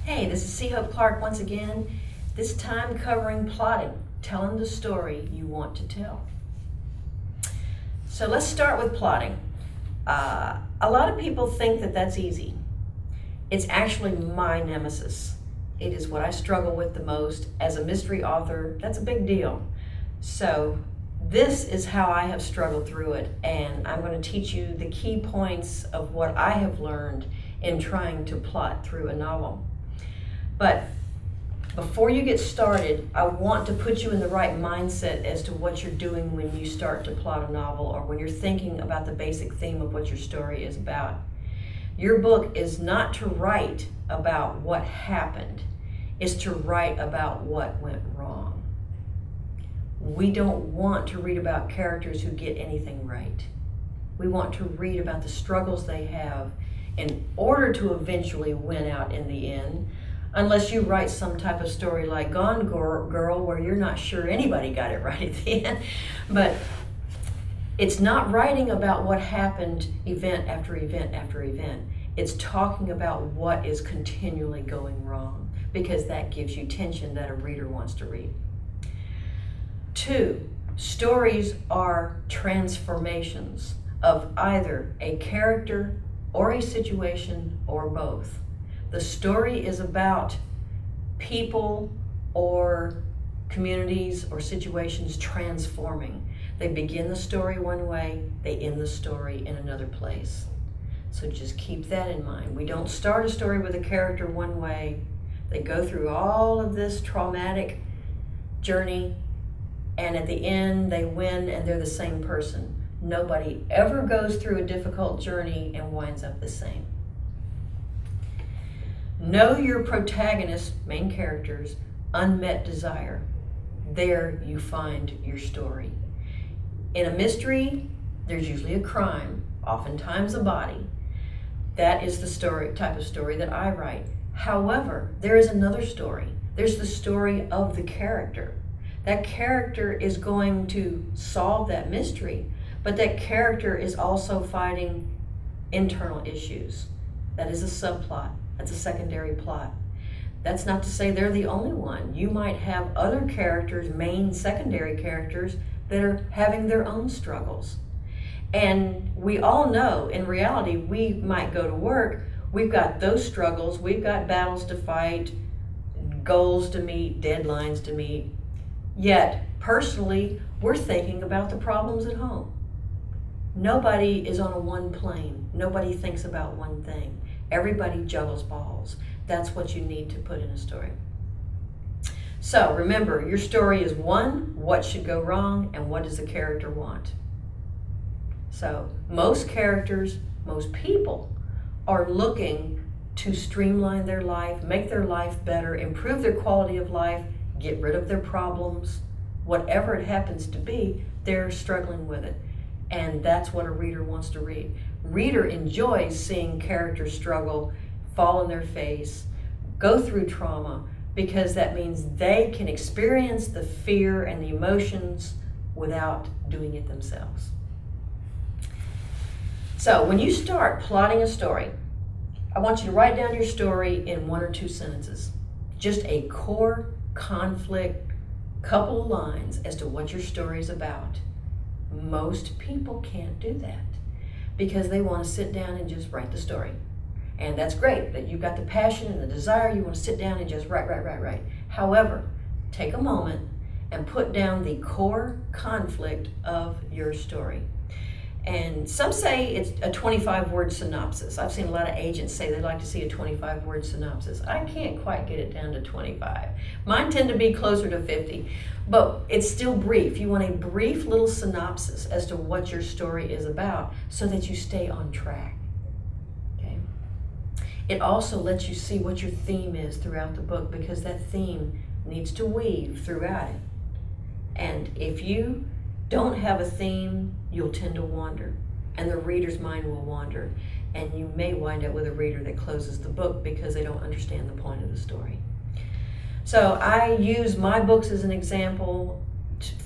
Hey, this is C. Hope Clark once again, this time covering plotting, telling the story you want to tell. So let's start with plotting. A lot of people think that that's easy. It's actually my nemesis. It is what I struggle with the most. As a mystery author, that's a big deal. So this is how I have struggled through it, and I'm going to teach you the key points of what I have learned in trying to plot through a novel. But before you get started, I want to put you in the right mindset as to what you're doing when you start to plot a novel or when you're thinking about the basic theme of what your story is about. Your book is not to write about what happened, it's to write about what went wrong. We don't want to read about characters who get anything right. We want to read about the struggles they have in order to eventually win out in the end. Unless you write some type of story like Gone Girl, where you're not sure anybody got it right at the end. But it's not writing about what happened event after event after event. It's talking about what is continually going wrong, because that gives you tension that a reader wants to read. 2, stories are transformations of either a character or a situation or both. The story is about people or communities or situations transforming. They begin the story one way, they end the story in another place. So just keep that in mind. We don't start a story with a character one way. They go through all of this traumatic journey, and at the end they win and they're the same person. Nobody ever goes through a difficult journey and winds up the same. Know your protagonist, main character's unmet desire. There you find your story. In a mystery, there's usually a crime, oftentimes a body. That is the type of story that I write. However, there is another story. There's the story of the character. That character is going to solve that mystery, but that character is also fighting internal issues. That is a subplot. That's a secondary plot. That's not to say they're the only one. You might have other characters, main secondary characters, that are having their own struggles. And we all know, in reality, we might go to work, we've got those struggles, we've got battles to fight, goals to meet, deadlines to meet. Yet, personally, we're thinking about the problems at home. Nobody is on a one plane. Nobody thinks about one thing. Everybody juggles balls. That's what you need to put in a story. So remember, your story is 1, what should go wrong, and what does the character want? So most characters, most people are looking to streamline their life, make their life better, improve their quality of life, get rid of their problems. Whatever it happens to be, they're struggling with it. And that's what a reader wants to read. Reader enjoys seeing characters struggle, fall on their face, go through trauma, because that means they can experience the fear and the emotions without doing it themselves. So when you start plotting a story, I want you to write down your story in 1 or 2 sentences. Just a core conflict, couple of lines as to what your story is about. Most people can't do that because they want to sit down and just write the story. And that's great that you've got the passion and the desire, you want to sit down and just write. However, take a moment and put down the core conflict of your story. And some say it's a 25-word synopsis. I've seen a lot of agents say they'd like to see a 25-word synopsis. I can't quite get it down to 25. Mine tend to be closer to 50, but it's still brief. You want a brief little synopsis as to what your story is about so that you stay on track. Okay? It also lets you see what your theme is throughout the book, because that theme needs to weave throughout it. And if you don't have a theme, you'll tend to wander, and the reader's mind will wander, and you may wind up with a reader that closes the book because they don't understand the point of the story. So I use my books as an example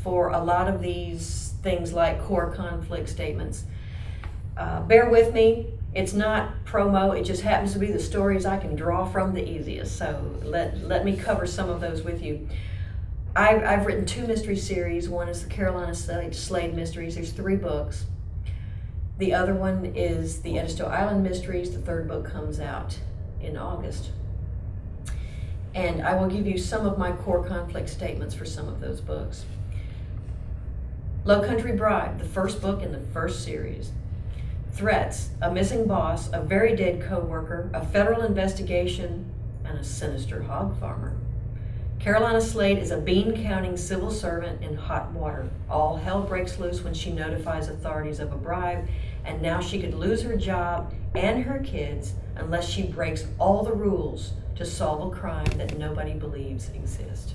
for a lot of these things like core conflict statements. Bear with me. It's not promo, it just happens to be the stories I can draw from the easiest. So let me cover some of those with you. I've written 2 mystery series. One is the Carolina Slade Mysteries. There's 3 books. The other one is the Edisto Island Mysteries. The 3rd book comes out in August. And I will give you some of my core conflict statements for some of those books. Lowcountry Bride, the 1st book in the 1st series. Threats, a missing boss, a very dead co-worker, a federal investigation, and a sinister hog farmer. Carolina Slade is a bean-counting civil servant in hot water. All hell breaks loose when she notifies authorities of a bribe, and now she could lose her job and her kids unless she breaks all the rules to solve a crime that nobody believes exists.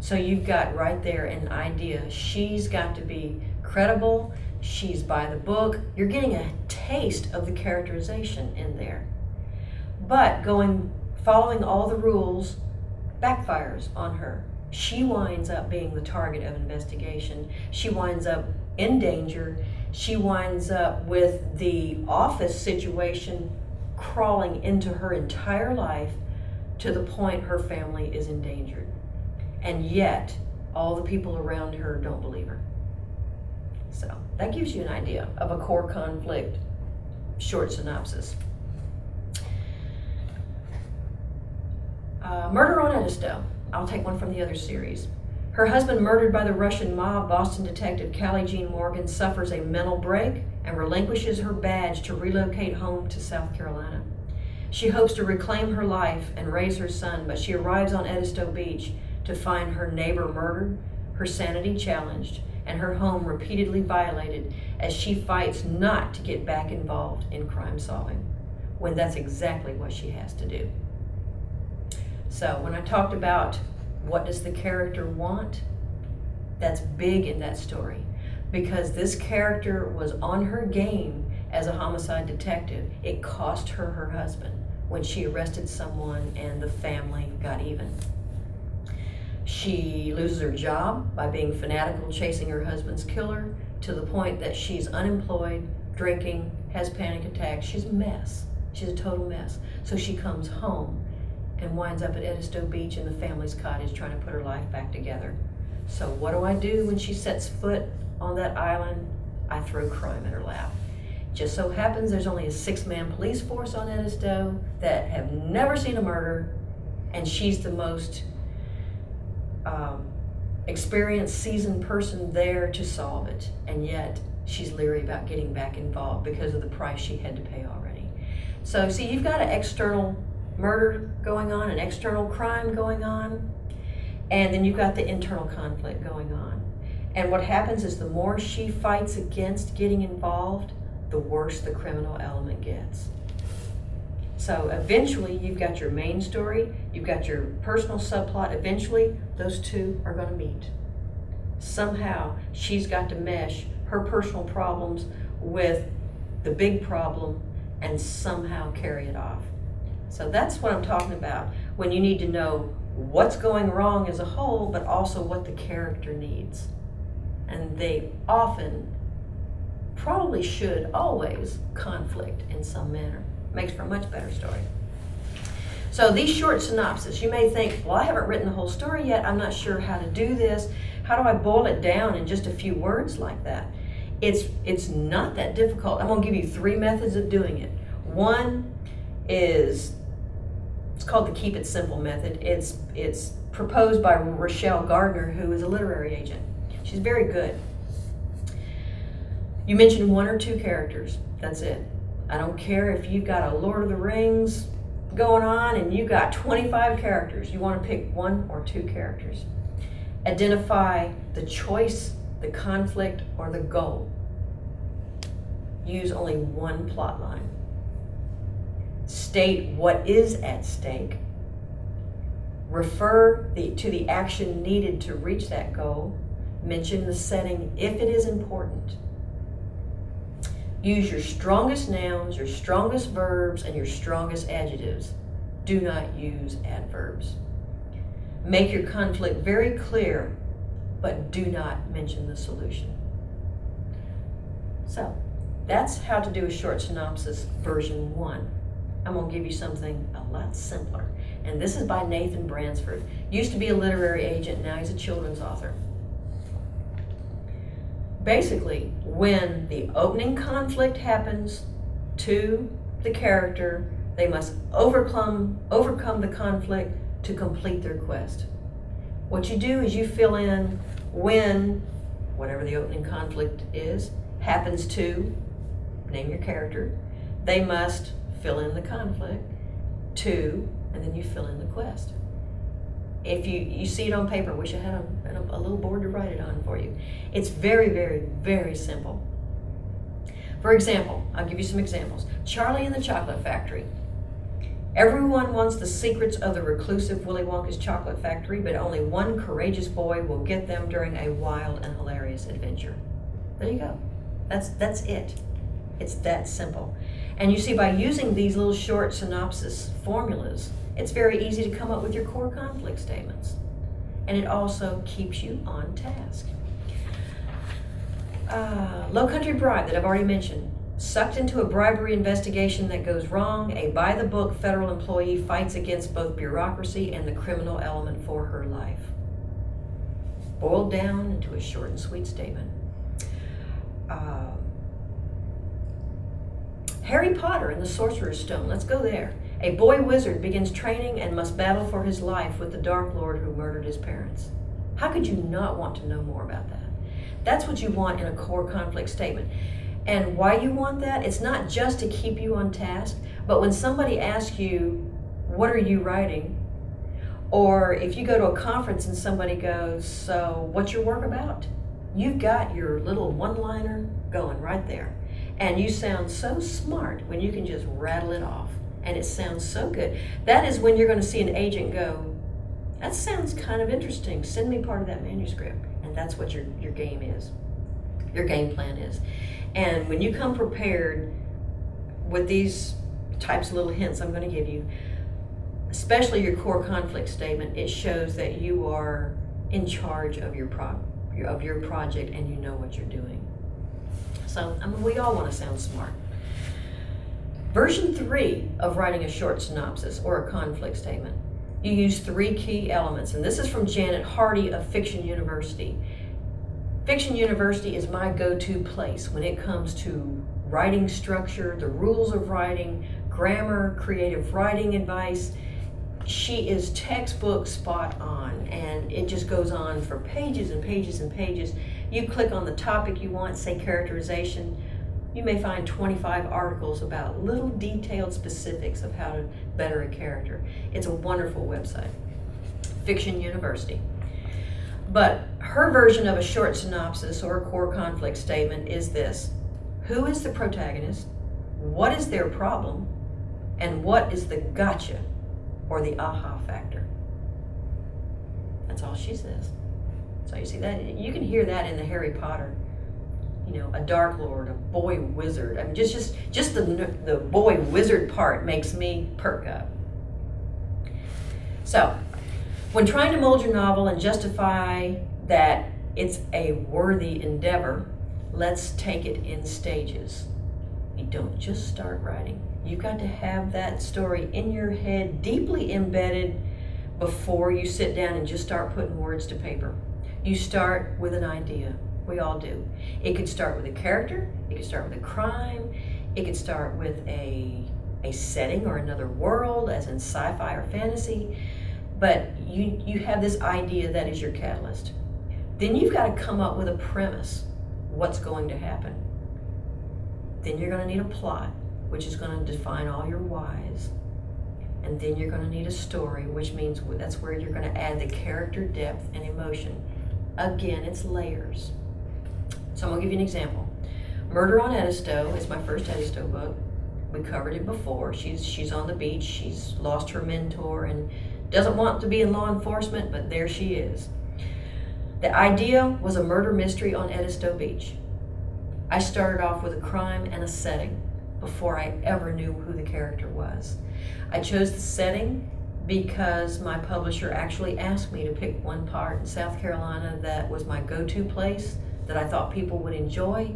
So you've got right there an idea. She's got to be credible. She's by the book. You're getting a taste of the characterization in there. But following all the rules backfires on her. She winds up being the target of investigation. She winds up in danger. She winds up with the office situation crawling into her entire life to the point her family is endangered. And yet, all the people around her don't believe her. So that gives you an idea of a core conflict short synopsis. Murder on Edisto. I'll take one from the other series. Her husband, murdered by the Russian mob, Boston detective Callie Jean Morgan suffers a mental break and relinquishes her badge to relocate home to South Carolina. She hopes to reclaim her life and raise her son, but she arrives on Edisto Beach to find her neighbor murdered, her sanity challenged, and her home repeatedly violated as she fights not to get back involved in crime solving, when that's exactly what she has to do. So when I talked about what does the character want, that's big in that story, because this character was on her game as a homicide detective. It cost her her husband when she arrested someone and the family got even. She loses her job by being fanatical, chasing her husband's killer, to the point that she's unemployed, drinking, has panic attacks. She's a mess. She's a total mess. So she comes home and winds up at Edisto Beach in the family's cottage trying to put her life back together. So what do I do when she sets foot on that island? I throw crime in her lap. Just so happens there's only a 6-man police force on Edisto that have never seen a murder, and she's the most experienced, seasoned person there to solve it, and yet she's leery about getting back involved because of the price she had to pay already. So see, you've got an external murder going on, an external crime going on, and then you've got the internal conflict going on. And what happens is the more she fights against getting involved, the worse the criminal element gets. So eventually you've got your main story, you've got your personal subplot. Eventually those two are going to meet. Somehow she's got to mesh her personal problems with the big problem and somehow carry it off. So that's what I'm talking about when you need to know what's going wrong as a whole, but also what the character needs. And they often, probably should always, conflict in some manner. Makes for a much better story. So these short synopses, you may think, well, I haven't written the whole story yet. I'm not sure how to do this. How do I boil it down in just a few words like that? It's not that difficult. I'm going to give you 3 methods of doing it. One is, it's called the Keep It Simple method. It's proposed by Rochelle Gardner, who is a literary agent. She's very good. You mention 1 or 2 characters. That's it. I don't care if you've got a Lord of the Rings going on and you've got 25 characters. You want to pick 1 or 2 characters. Identify the choice, the conflict, or the goal. Use only 1 plot line. State what is at stake. Refer to the action needed to reach that goal. Mention the setting if it is important. Use your strongest nouns, your strongest verbs, and your strongest adjectives. Do not use adverbs. Make your conflict very clear, but do not mention the solution. So, That's how to do a short synopsis version 1. I'm going to give you something a lot simpler. And this is by Nathan Bransford. Used to be a literary agent, now he's a children's author. Basically, when the opening conflict happens to the character, they must overcome the conflict to complete their quest. What you do is you fill in when, whatever the opening conflict is, happens to, name your character, they must fill in the conflict to, and then you fill in the quest. If you see it on paper, wish I had a little board to write it on for you. It's very, very, very simple. For example, I'll give you some examples. Charlie and the Chocolate Factory. Everyone wants the secrets of the reclusive Willy Wonka's chocolate factory, but only one courageous boy will get them during a wild and hilarious adventure. There you go. That's it. It's that simple. And you see, by using these little short synopsis formulas, it's very easy to come up with your core conflict statements. And it also keeps you on task. Lowcountry Bride, that I've already mentioned. Sucked into a bribery investigation that goes wrong, a by-the-book federal employee fights against both bureaucracy and the criminal element for her life. Boiled down into a short and sweet statement. Harry Potter and the Sorcerer's Stone. Let's go there. A boy wizard begins training and must battle for his life with the Dark Lord who murdered his parents. How could you not want to know more about that? That's what you want in a core conflict statement. And why you want that, it's not just to keep you on task, but when somebody asks you, what are you writing? Or if you go to a conference and somebody goes, so what's your work about? You've got your little one-liner going right there. And you sound so smart when you can just rattle it off. And it sounds so good. That is when you're going to see an agent go, that sounds kind of interesting. Send me part of that manuscript. And that's what your game is. Your game plan is. And when you come prepared with these types of little hints I'm going to give you, especially your core conflict statement, it shows that you are in charge of your project and you know what you're doing. So, we all want to sound smart. Version 3 of writing a short synopsis or a conflict statement. You use 3 key elements, and this is from Janet Hardy of Fiction University. Fiction University is my go-to place when it comes to writing structure, the rules of writing, grammar, creative writing advice. She is textbook spot on, and it just goes on for pages and pages and pages. You click on the topic you want, say characterization, you may find 25 articles about little detailed specifics of how to better a character. It's a wonderful website, Fiction University. But her version of a short synopsis or a core conflict statement is this: who is the protagonist? What is their problem? And what is the gotcha or the aha factor? That's all she says. So you see that, you can hear that in the Harry Potter. You know, a Dark Lord, a boy wizard. I mean, just the boy wizard part makes me perk up. So, when trying to mold your novel and justify that it's a worthy endeavor, let's take it in stages. You don't just start writing. You've got to have that story in your head, deeply embedded, before you sit down and just start putting words to paper. You start with an idea. We all do. It could start with a character, it could start with a crime, it could start with a setting or another world, as in sci-fi or fantasy, but you have this idea that is your catalyst. Then you've got to come up with a premise, what's going to happen. Then you're going to need a plot, which is going to define all your whys. And then you're going to need a story, which means that's where you're going to add the character depth and emotion. Again, it's layers. So I'm going to give you an example. Murder on Edisto is my first Edisto book. We covered it before. She's on the beach. She's lost her mentor and doesn't want to be in law enforcement, but there she is. The idea was a murder mystery on Edisto Beach. I started off with a crime and a setting before I ever knew who the character was. I chose the setting because my publisher actually asked me to pick one part in South Carolina that was my go-to place, that I thought people would enjoy,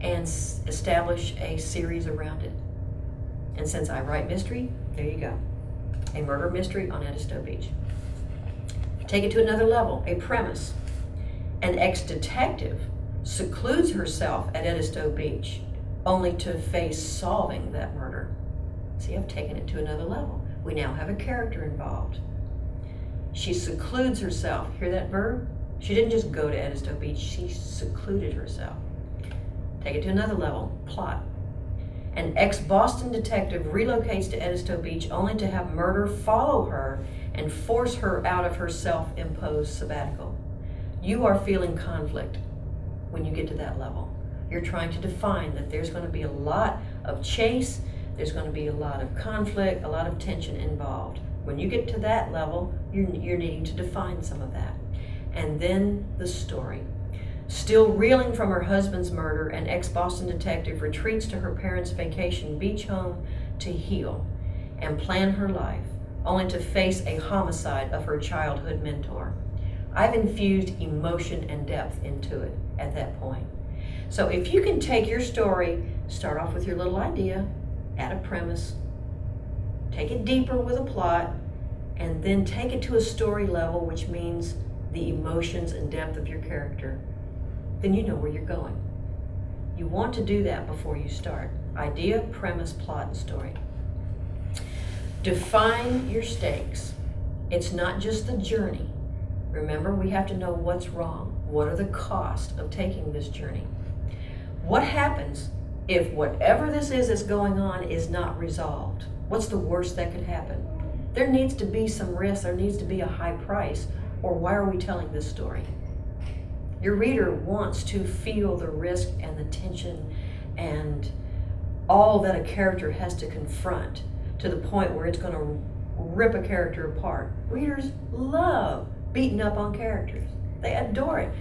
and establish a series around it. And since I write mystery, there you go. A murder mystery on Edisto Beach. Take it to another level, a premise. An ex-detective secludes herself at Edisto Beach only to face solving that murder. See, I've taken it to another level. We now have a character involved. She secludes herself. Hear that verb? She didn't just go to Edisto Beach, she secluded herself. Take it to another level, plot. An ex-Boston detective relocates to Edisto Beach only to have murder follow her and force her out of her self-imposed sabbatical. You are feeling conflict when you get to that level. You're trying to define that there's going to be a lot of chase, there's going to be a lot of conflict, a lot of tension involved. When you get to that level, you're needing to define some of that. And then the story. Still reeling from her husband's murder, an ex-Boston detective retreats to her parents' vacation beach home to heal and plan her life, only to face a homicide of her childhood mentor. I've infused emotion and depth into it at that point. So if you can take your story, start off with your little idea, add a premise, take it deeper with a plot, and then take it to a story level, which means the emotions and depth of your character, then you know where you're going. You want to do that before you start. Idea, premise, plot, and story. Define your stakes. It's not just the journey. Remember, we have to know what's wrong. What are the costs of taking this journey? What happens if whatever this is that's going on is not resolved? What's the worst that could happen? There needs to be some risk. There needs to be a high price. Or why are we telling this story? Your reader wants to feel the risk and the tension and all that a character has to confront to the point where it's going to rip a character apart. Readers love beating up on characters. They adore it.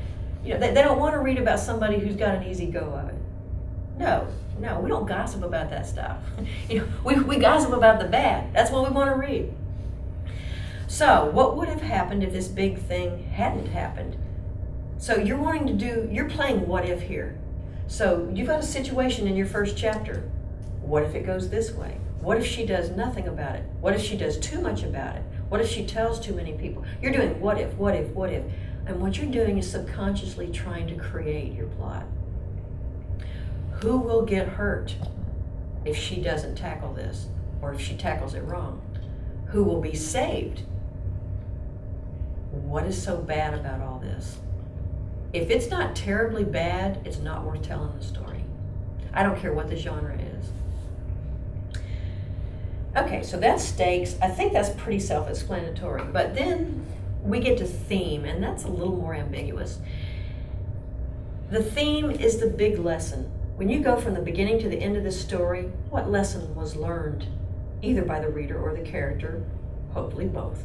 You know, they don't want to read about somebody who's got an easy go of it. No, we don't gossip about that stuff. You know, we gossip about the bad. That's what we want to read. So, what would have happened if this big thing hadn't happened? So you're playing what if here. So you've got a situation in your first chapter. What if it goes this way? What if she does nothing about it? What if she does too much about it? What if she tells too many people? You're doing what if, what if, what if. And what you're doing is subconsciously trying to create your plot. Who will get hurt if she doesn't tackle this, or if she tackles it wrong? Who will be saved? What is so bad about all this? If it's not terribly bad, it's not worth telling the story. I don't care what the genre is. Okay, so that's stakes. I think that's pretty self-explanatory. But then we get to theme, and that's a little more ambiguous. The theme is the big lesson. When you go from the beginning to the end of the story, what lesson was learned, either by the reader or the character, hopefully both.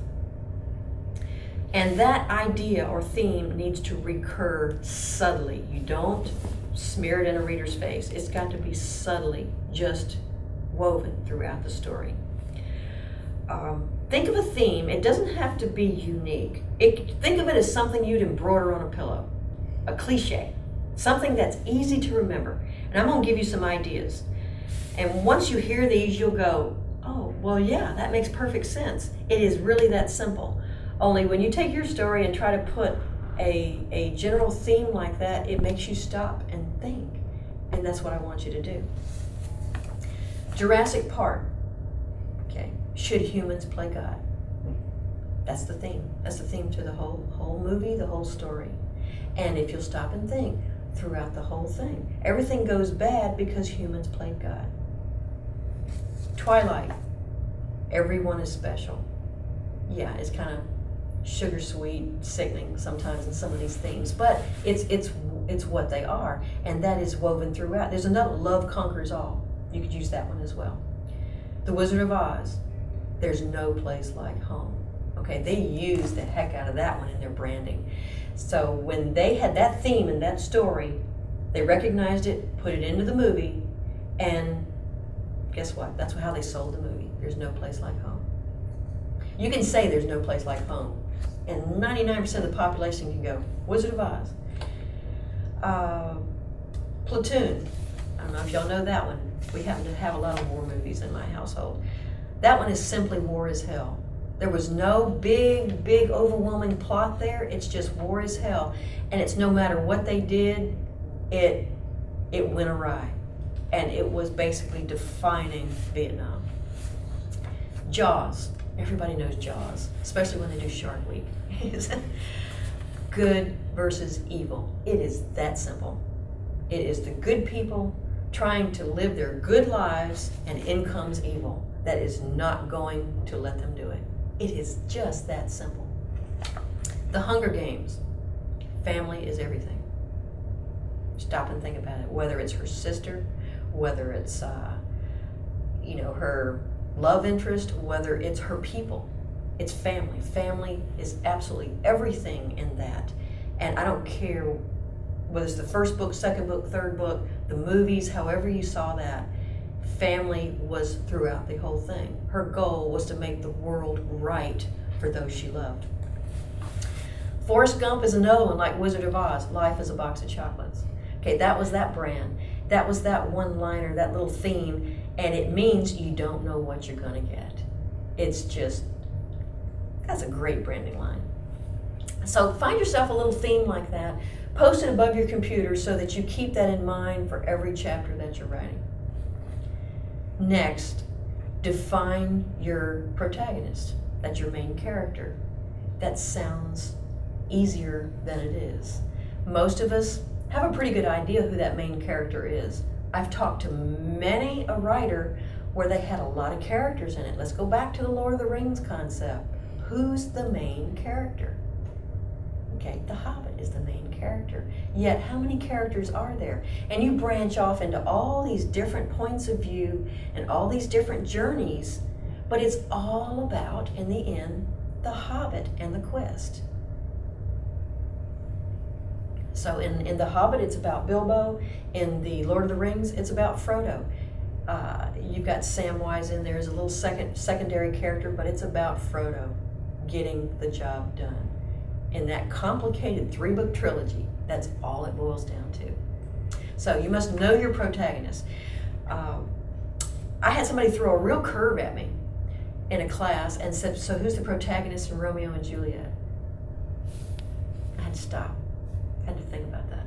And that idea or theme needs to recur subtly. You don't smear it in a reader's face. It's got to be subtly just woven throughout the story. Think of a theme. It doesn't have to be unique. Think of it as something you'd embroider on a pillow, a cliche, something that's easy to remember. And I'm going to give you some ideas. And once you hear these, you'll go, oh, well, yeah, that makes perfect sense. It is really that simple. Only when you take your story and try to put a general theme like that, it makes you stop and think. And that's what I want you to do. Jurassic Park. Okay. Should humans play God? That's the theme. That's the theme to the whole movie, the whole story. And if you'll stop and think throughout the whole thing, everything goes bad because humans played God. Twilight. Everyone is special. Yeah, it's kind of sugar sweet, sickening sometimes in some of these themes, but it's what they are, and that is woven throughout. There's another, Love Conquers All. You could use that one as well. The Wizard of Oz. There's no place like home. Okay, they used the heck out of that one in their branding. So when they had that theme and that story, they recognized it, put it into the movie, and guess what? That's how they sold the movie. There's no place like home. You can say there's no place like home, and 99% of the population can go, Wizard of Oz. Platoon. I don't know if y'all know that one. We happen to have a lot of war movies in my household. That one is simply War is Hell. There was no big, overwhelming plot there. It's just war is hell. And it's no matter what they did, it went awry. And it was basically defining Vietnam. Jaws. Everybody knows Jaws, especially when they do Shark Week. Good versus evil. It is that simple. It is the good people trying to live their good lives, and in comes evil that is not going to let them do it. It is just that simple. The Hunger Games. Family is everything. Stop and think about it. Whether it's her sister, whether it's her love interest, whether it's her people, it's family. Family is absolutely everything in that. And I don't care whether it's the first book, second book, third book, the movies, however you saw that, family was throughout the whole thing. Her goal was to make the world right for those she loved. Forrest Gump is another one, like Wizard of Oz. Life is a box of chocolates. Okay, that was that brand. That was that one-liner, that little theme, and it means you don't know what you're going to get. It's just, that's a great branding line. So find yourself a little theme like that. Post it above your computer so that you keep that in mind for every chapter that you're writing. Next, define your protagonist. That's your main character. That sounds easier than it is. Most of us have a pretty good idea who that main character is. I've talked to many a writer where they had a lot of characters in it. Let's go back to the Lord of the Rings concept. Who's the main character? Okay, the Hobbit is the main character. Yet, how many characters are there? And you branch off into all these different points of view and all these different journeys, but it's all about, in the end, the Hobbit and the quest. So in The Hobbit, it's about Bilbo. In the Lord of the Rings, it's about Frodo. You've got Samwise in there as a little secondary character, but it's about Frodo getting the job done. In that complicated 3-book trilogy, that's all it boils down to. So you must know your protagonist. I had somebody throw a real curve at me in a class and said, so who's the protagonist in Romeo and Juliet? I had to stop. I had to think about that.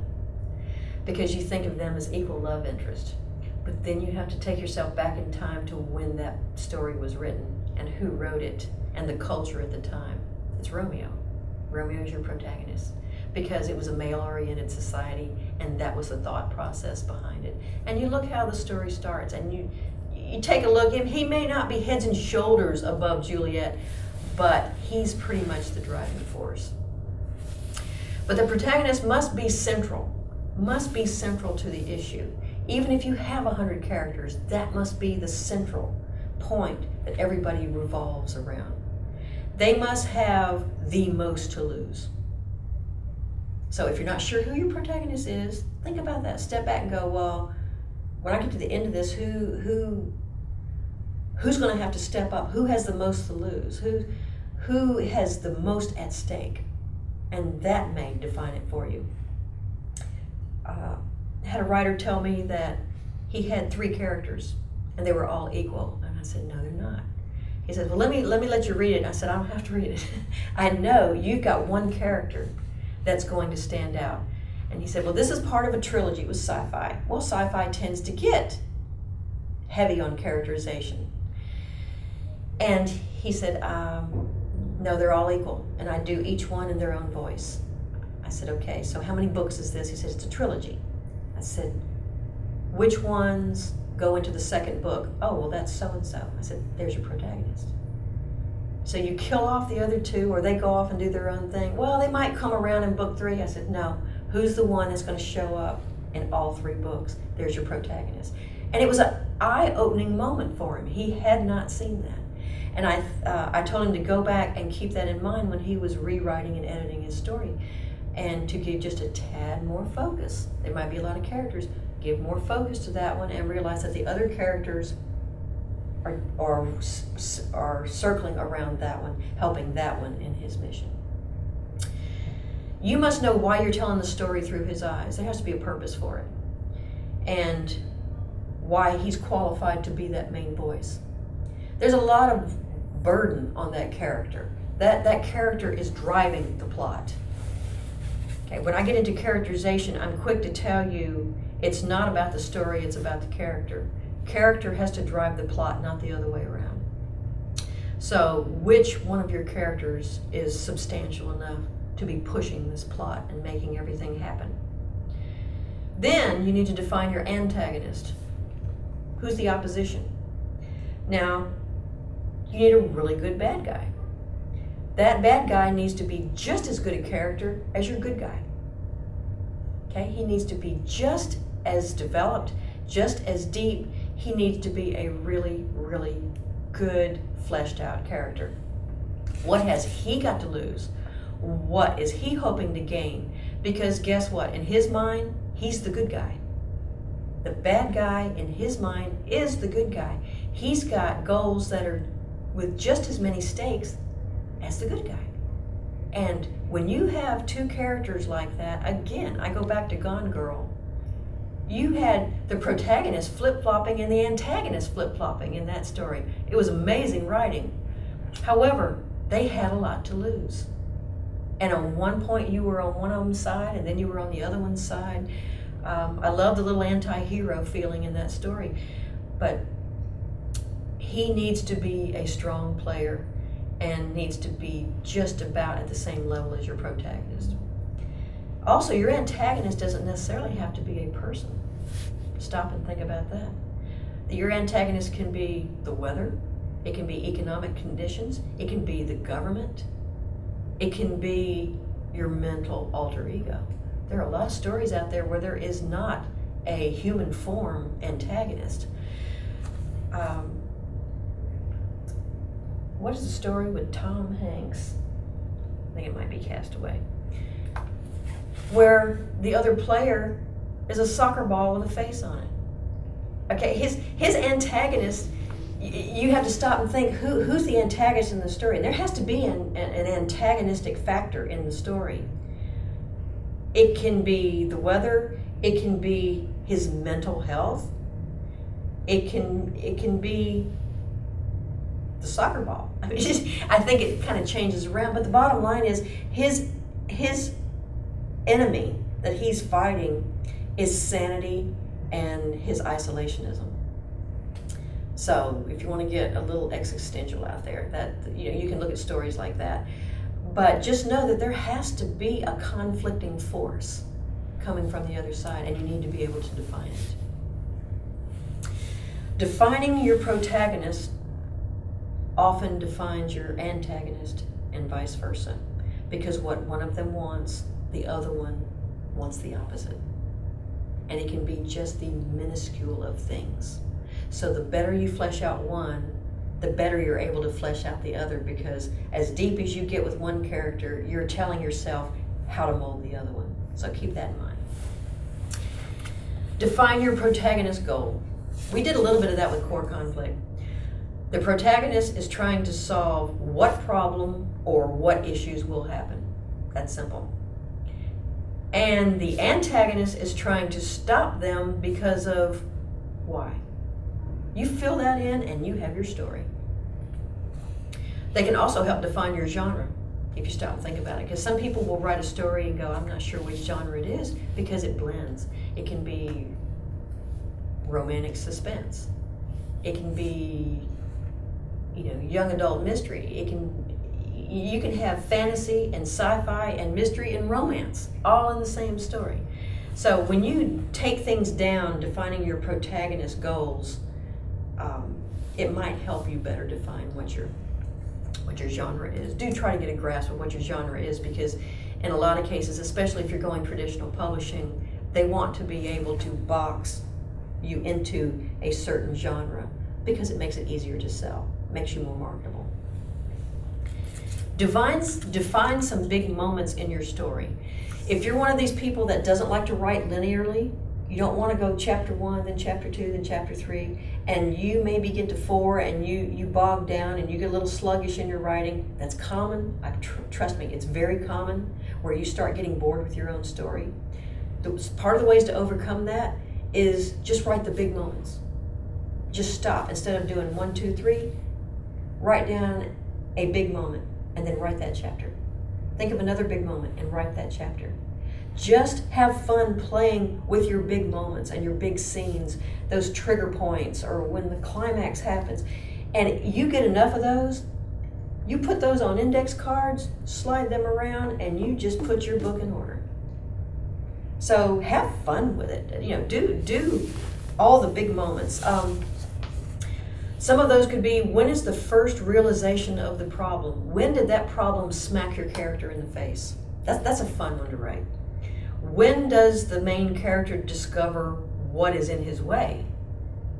Because you think of them as equal love interest. But then you have to take yourself back in time to when that story was written and who wrote it and the culture at the time. It's Romeo. Romeo is your protagonist because it was a male-oriented society and that was the thought process behind it. And you look how the story starts and you take a look, he may not be heads and shoulders above Juliet, but he's pretty much the driving force. But the protagonist must be central to the issue. Even if you have 100 characters, that must be the central point that everybody revolves around. They must have the most to lose. So if you're not sure who your protagonist is, think about that. Step back and go, well, when I get to the end of this, who's going to have to step up? Who has the most to lose? Who has the most at stake? And that may define it for you. I had a writer tell me that he had 3 characters and they were all equal. And I said, no, they're not. He said, well, let me let you read it. I said, I don't have to read it. I know you've got one character that's going to stand out. And he said, well, this is part of a trilogy. It was sci-fi. Well, sci-fi tends to get heavy on characterization. And he said, no, they're all equal. And I do each one in their own voice. I said, okay, so how many books is this? He said, it's a trilogy. I said, which ones go into the second book? Oh, well, that's so-and-so. I said, there's your protagonist. So you kill off the other 2 or they go off and do their own thing. Well, they might come around in book 3. I said, no, who's the one that's going to show up in all 3 books? There's your protagonist. And it was an eye-opening moment for him. He had not seen that. And I told him to go back and keep that in mind when he was rewriting and editing his story and to give just a tad more focus. There might be a lot of characters. Give more focus to that one and realize that the other characters are circling around that one, helping that one in his mission. You must know why you're telling the story through his eyes. There has to be a purpose for it. And why he's qualified to be that main voice. There's a lot of burden on that character. That character is driving the plot. Okay, when I get into characterization, I'm quick to tell you it's not about the story, it's about the character. Character has to drive the plot, not the other way around. So which one of your characters is substantial enough to be pushing this plot and making everything happen? Then you need to define your antagonist. Who's the opposition? Now, you need a really good bad guy. That bad guy needs to be just as good a character as your good guy. Okay, he needs to be just as developed, just as deep. He needs to be a really, really good, fleshed out character. What has he got to lose? What is he hoping to gain? Because guess what? In his mind, he's the good guy. The bad guy in his mind is the good guy. He's got goals that are with just as many stakes as the good guy. And when you have two characters like that, again, I go back to Gone Girl. You had the protagonist flip-flopping and the antagonist flip-flopping in that story. It was amazing writing. However, they had a lot to lose. And at one point you were on one of them's side and then you were on the other one's side. I love the little anti-hero feeling in that story. But he needs to be a strong player and needs to be just about at the same level as your protagonist. Also, your antagonist doesn't necessarily have to be a person. Stop and think about that. Your antagonist can be the weather, it can be economic conditions, it can be the government, it can be your mental alter ego. There are a lot of stories out there where there is not a human form antagonist. What is the story with Tom Hanks? I think it might be Castaway, where the other player is a soccer ball with a face on it. Okay, his antagonist, you have to stop and think, who's the antagonist in the story? And there has to be an antagonistic factor in the story. It can be the weather, it can be his mental health, it can be the soccer ball. I mean, I think it kind of changes around, but the bottom line is his enemy that he's fighting is sanity and his isolationism. So if you want to get a little existential out there, that you can look at stories like that. But just know that there has to be a conflicting force coming from the other side, and you need to be able to define it. Defining your protagonist often defines your antagonist and vice versa, because what one of them wants, the other one wants the opposite. And it can be just the minuscule of things. So the better you flesh out one, the better you're able to flesh out the other, because as deep as you get with one character, you're telling yourself how to mold the other one. So keep that in mind. Define your protagonist goal. We did a little bit of that with core conflict. The protagonist is trying to solve what problem or what issues will happen. That's simple. And the antagonist is trying to stop them because of why. You fill that in and you have your story. They can also help define your genre, if you stop and think about it. Because some people will write a story and go, I'm not sure which genre it is, because it blends. It can be romantic suspense. It can be, young adult mystery. You can have fantasy and sci-fi and mystery and romance all in the same story. So when you take things down, defining your protagonist goals, it might help you better define what your genre is. Do try to get a grasp of what your genre is, because in a lot of cases, especially if you're going traditional publishing, they want to be able to box you into a certain genre because it makes it easier to sell, makes you more marketable. Define some big moments in your story. If you're one of these people that doesn't like to write linearly, you don't want to go chapter 1, then chapter 2, then chapter 3, and you maybe get to 4 and you bog down and you get a little sluggish in your writing. That's common. Trust me, it's very common where you start getting bored with your own story. Part of the ways to overcome that is just write the big moments. just stop. Instead of doing 1, 2, 3, write down a big moment and then write that chapter. Think of another big moment and write that chapter. Just have fun playing with your big moments and your big scenes, those trigger points, or when the climax happens. And you get enough of those, you put those on index cards, slide them around, and you just put your book in order. So have fun with it. Do all the big moments. Some of those could be, when is the first realization of the problem? When did that problem smack your character in the face? That's a fun one to write. When does the main character discover what is in his way?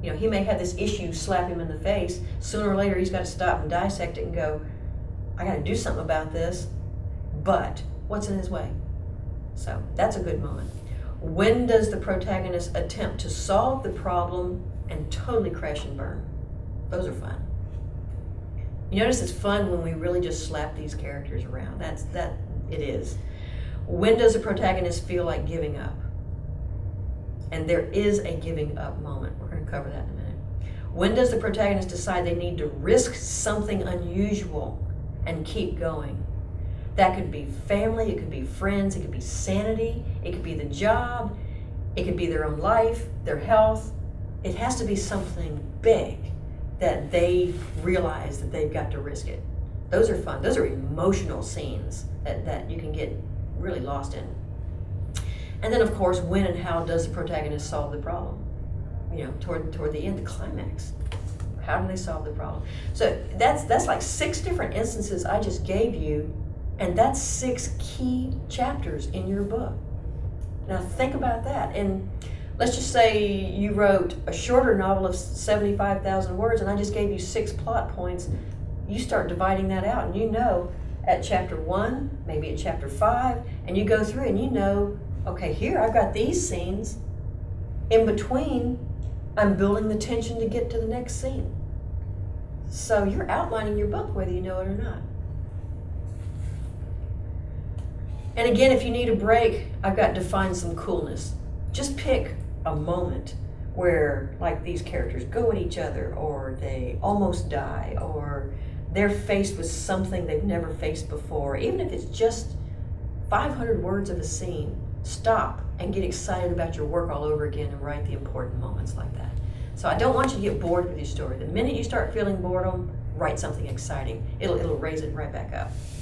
He may have this issue slap him in the face. Sooner or later, he's got to stop and dissect it and go, I got to do something about this, but what's in his way? So that's a good moment. When does the protagonist attempt to solve the problem and totally crash and burn? Those are fun. You notice it's fun when we really just slap these characters around. It is. When does the protagonist feel like giving up? And there is a giving up moment. We're going to cover that in a minute. When does the protagonist decide they need to risk something unusual and keep going? That could be family, it could be friends, it could be sanity, it could be the job, it could be their own life, their health. It has to be something big that they realize that they've got to risk it. Those are fun. Those are emotional scenes that you can get really lost in. And then, of course, when and how does the protagonist solve the problem? Toward the end, the climax. How do they solve the problem? So that's like 6 different instances I just gave you, and that's 6 key chapters in your book. Now think about that. And let's just say you wrote a shorter novel of 75,000 words, and I just gave you 6 plot points. You start dividing that out, and at chapter 1, maybe at chapter 5, and you go through and okay, here I've got these scenes. In between, I'm building the tension to get to the next scene. So you're outlining your book whether you know it or not. And again, if you need a break, I've got define some coolness. Just pick a moment where, like, these characters go at each other, or they almost die, or they're faced with something they've never faced before. Even if it's just 500 words of a scene, stop and get excited about your work all over again and write the important moments like that. So I don't want you to get bored with your story. The minute you start feeling boredom, write something exciting. It'll raise it right back up.